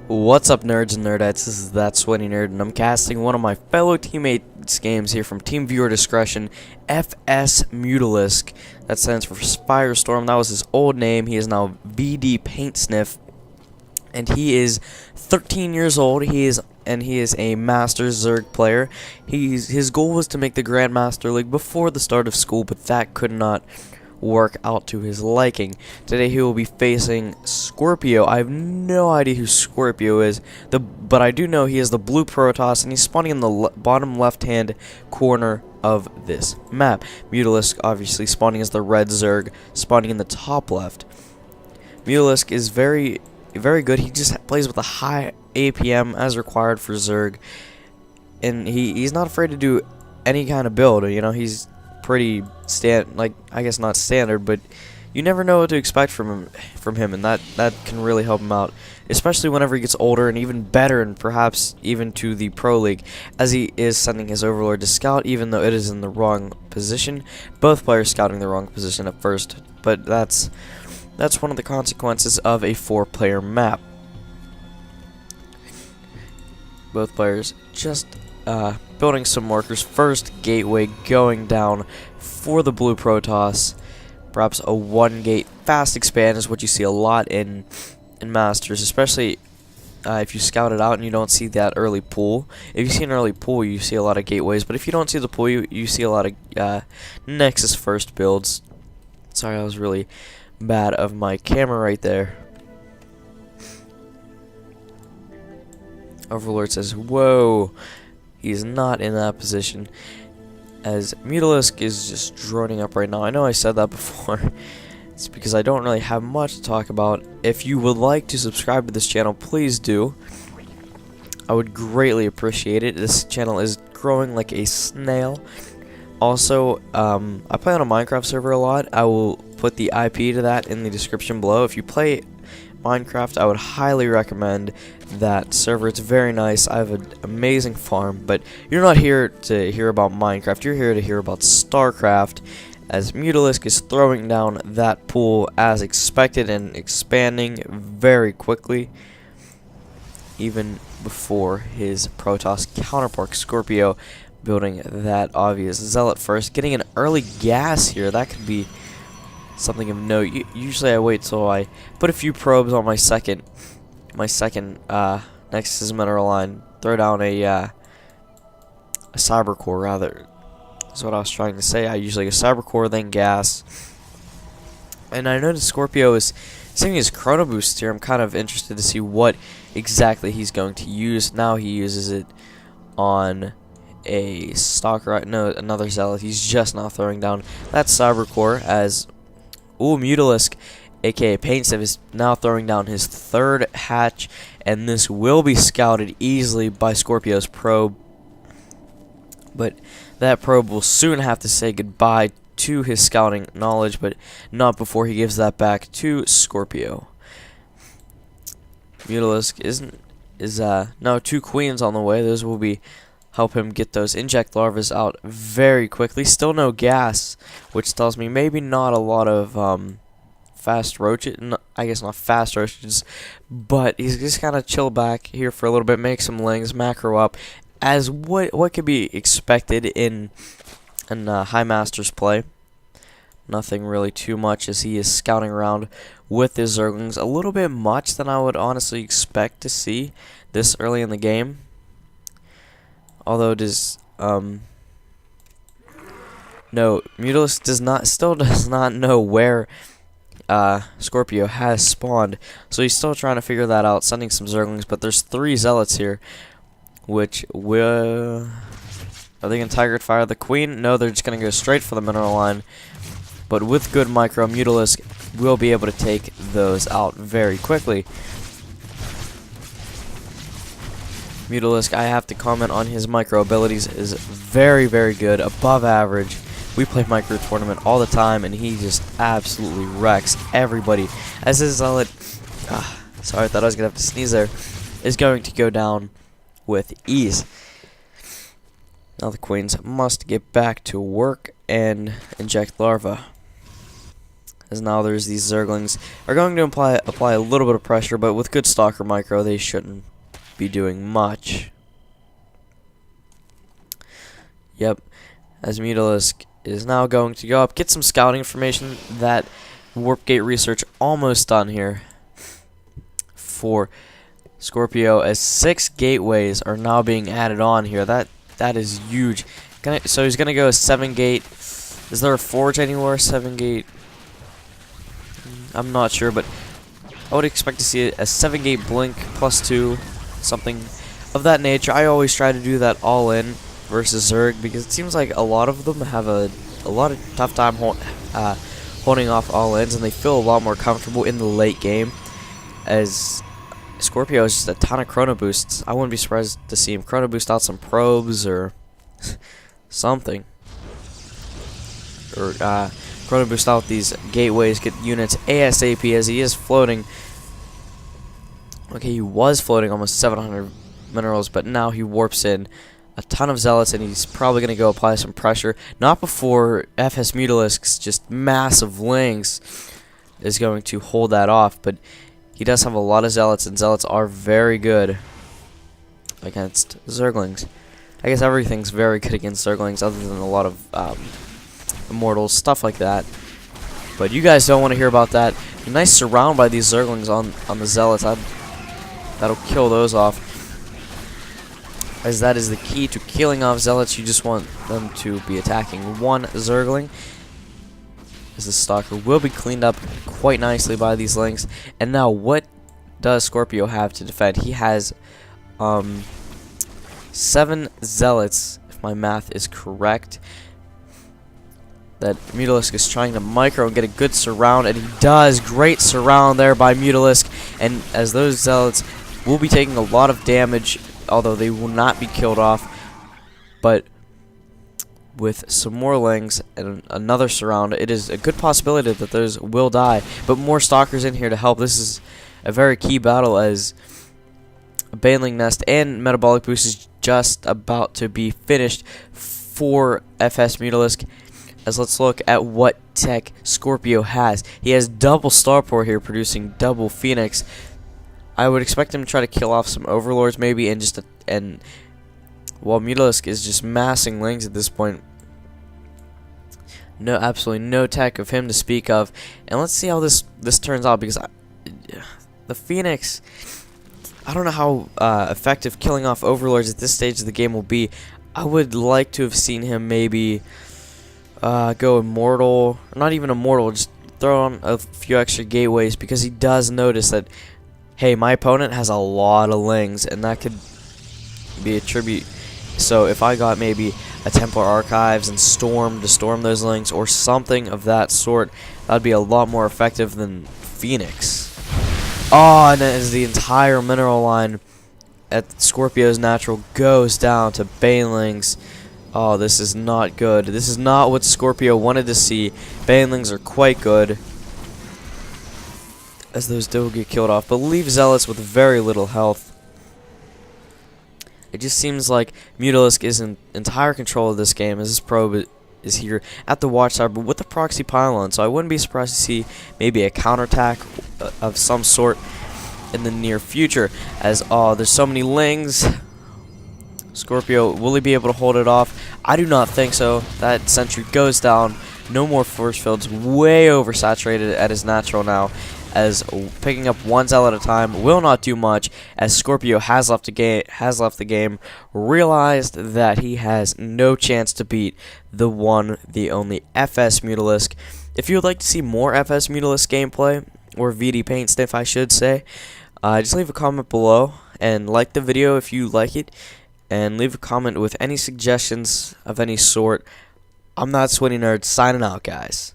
What's up, nerds and nerdettes? This is That Sweaty Nerd, and I'm casting one of my fellow teammates' games here from Team Viewer Discretion, FS Mutalisk. That stands for Firestorm. That was his old name. He is now VD Paint Sniff, and he is 13 years old. He is a Master Zerg player. His goal was to make the Grandmaster League before the start of school, but that could not work out to his liking. Today he will be facing Scorpio. I have no idea who Scorpio is, but I do know he is the blue protoss, and he's spawning in the bottom left-hand corner of this map. Mutalisk obviously spawning as the red Zerg, spawning in the top left. Mutalisk is very good. He just plays with a high APM as required for Zerg, and he's not afraid to do any kind of build. You know, he's pretty I guess not standard, but you never know what to expect from him, and that can really help him out, especially whenever he gets older and even better, and perhaps even to the Pro League, as he is sending his Overlord to scout, even though it is in the wrong position. Both players scouting the wrong position at first, but that's one of the consequences of a 4-player map. Both players just building some markers. First gateway going down for the blue protoss. Perhaps a 1-gate fast expand is what you see a lot in Masters, especially if you scout it out and you don't see that early pool. If you see an early pool, you see a lot of gateways, but if you don't see the pool, you see a lot of Nexus first builds. Sorry, I was really bad of my camera right there. Overlord says, whoa, he's not in that position, as Mutalisk is just droning up right now. I know I said that before. It's because I don't really have much to talk about. If you would like to subscribe to this channel, please do. I would greatly appreciate it. This channel is growing like a snail. Also, I play on a Minecraft server a lot. I will put the IP to that in the description below. If you play Minecraft, I would highly recommend that server. It's very nice. I have an amazing farm, but you're not here to hear about Minecraft. You're here to hear about StarCraft, as Mutalisk is throwing down that pool as expected and expanding very quickly, even before his Protoss counterpart Scorpio building that obvious Zealot first, getting an early gas here. That could be something of note. Usually I wait till I put a few probes on my second Nexus mineral line, throw down a cyber core, rather. That's what I was trying to say. I usually go cyber core, then gas. And I noticed Scorpio is saving his chrono boost here. I'm kind of interested to see what exactly he's going to use. Now he uses it on a stalker. No, another Zealot. He's just now throwing down that cyber core, as Mutalisk, aka Paintsiv, is now throwing down his third hatch, and this will be scouted easily by Scorpio's probe. But that probe will soon have to say goodbye to his scouting knowledge, but not before he gives that back to Scorpio. Mutalisk is now 2 queens on the way. Those will help him get those inject larvas out very quickly. Still no gas, which tells me maybe not a lot of fast roaches. I guess not fast roaches, but he's just kind of chill back here for a little bit, make some lings, macro up, as what could be expected in High Masters play. Nothing really too much, as he is scouting around with his Zerglings. A little bit much than I would honestly expect to see this early in the game. Although it is, no, Mutalisk still does not know where Scorpio has spawned, so he's still trying to figure that out, sending some Zerglings. But there's 3 Zealots here, which are they going to Tiger Fire the Queen? No, they're just going to go straight for the mineral line. But with good micro, Mutalisk will be able to take those out very quickly. Mutalisk, I have to comment on his micro abilities, is very good, above average. We play micro tournament all the time, and he just absolutely wrecks everybody. As his Zealot, sorry, I thought I was going to have to sneeze there, is going to go down with ease. Now the queens must get back to work and inject larvae. as now there's these zerglings are going to apply a little bit of pressure, but with good stalker micro, they shouldn't be doing much. Yep, as Mutalisk is now going to go up, get some scouting information. That warp gate research almost done here for Scorpio, as 6 gateways are now being added on here. That is huge. So he's gonna go a 7 gate. Is there a forge anywhere? 7 gate. I'm not sure, but I would expect to see a 7 gate blink +2, something of that nature. I always try to do that all in versus Zerg, because it seems like a lot of them have a lot of tough time holding off all ins, and they feel a lot more comfortable in the late game. As Scorpio is just a ton of chrono boosts. I wouldn't be surprised to see him chrono boost out some probes or something, or chrono boost out these gateways, get units ASAP, as he is floating. Okay, he was floating almost 700 minerals, but now he warps in a ton of zealots, and he's probably going to go apply some pressure. Not before FS Mutalisk's just massive lings is going to hold that off, but he does have a lot of zealots, and zealots are very good against zerglings. I guess everything's very good against zerglings, other than a lot of immortals, stuff like that. But you guys don't want to hear about that. A nice surround by these zerglings on the zealots. That'll kill those off, as that is the key to killing off zealots. You just want them to be attacking one zergling, as the stalker will be cleaned up quite nicely by these lings. And now, what does Scorpio have to defend? He has 7 zealots, if my math is correct, that Mutalisk is trying to micro and get a good surround, and he does. Great surround there by Mutalisk, and as those zealots will be taking a lot of damage, although they will not be killed off, but with some more lings and another surround, it is a good possibility that those will die. But more stalkers in here to help. This is a very key battle, as a Baneling Nest and Metabolic Boost is just about to be finished for FS Mutalisk. As let's look at what tech Scorpio has. He has double Starport here, producing double Phoenix. I would expect him to try to kill off some Overlords maybe, and while Mutalisk is just massing lings at this point. No, absolutely no tech of him to speak of. And let's see how this turns out, because the Phoenix, I don't know how effective killing off Overlords at this stage of the game will be. I would like to have seen him maybe go Immortal, or not even Immortal, just throw on a few extra gateways, because he does notice that, hey, my opponent has a lot of lings, and that could be a tribute. So if I got maybe a Templar Archives and Storm to storm those lings, or something of that sort, that would be a lot more effective than Phoenix. Oh, and as the entire mineral line at Scorpio's natural goes down to Banelings. Oh, this is not good. This is not what Scorpio wanted to see. Banelings are quite good, as those do get killed off, but leave zealots with very little health. It just seems like Mutalisk is in entire control of this game, as this probe is here at the watchtower, but with the proxy pylon, so I wouldn't be surprised to see maybe a counterattack of some sort in the near future, as, oh, there's so many lings. Scorpio, will he be able to hold it off? I do not think so. That sentry goes down. No more force fields. Way oversaturated at his natural now, as picking up one zealot at a time will not do much, as Scorpio has left the game, realized that he has no chance to beat the one, the only FS Mutalisk. If you would like to see more FS Mutalisk gameplay, or VD Paint Sniff I should say, just leave a comment below, and like the video if you like it, and leave a comment with any suggestions of any sort. I'm Not Sweaty Nerd, signing out, guys.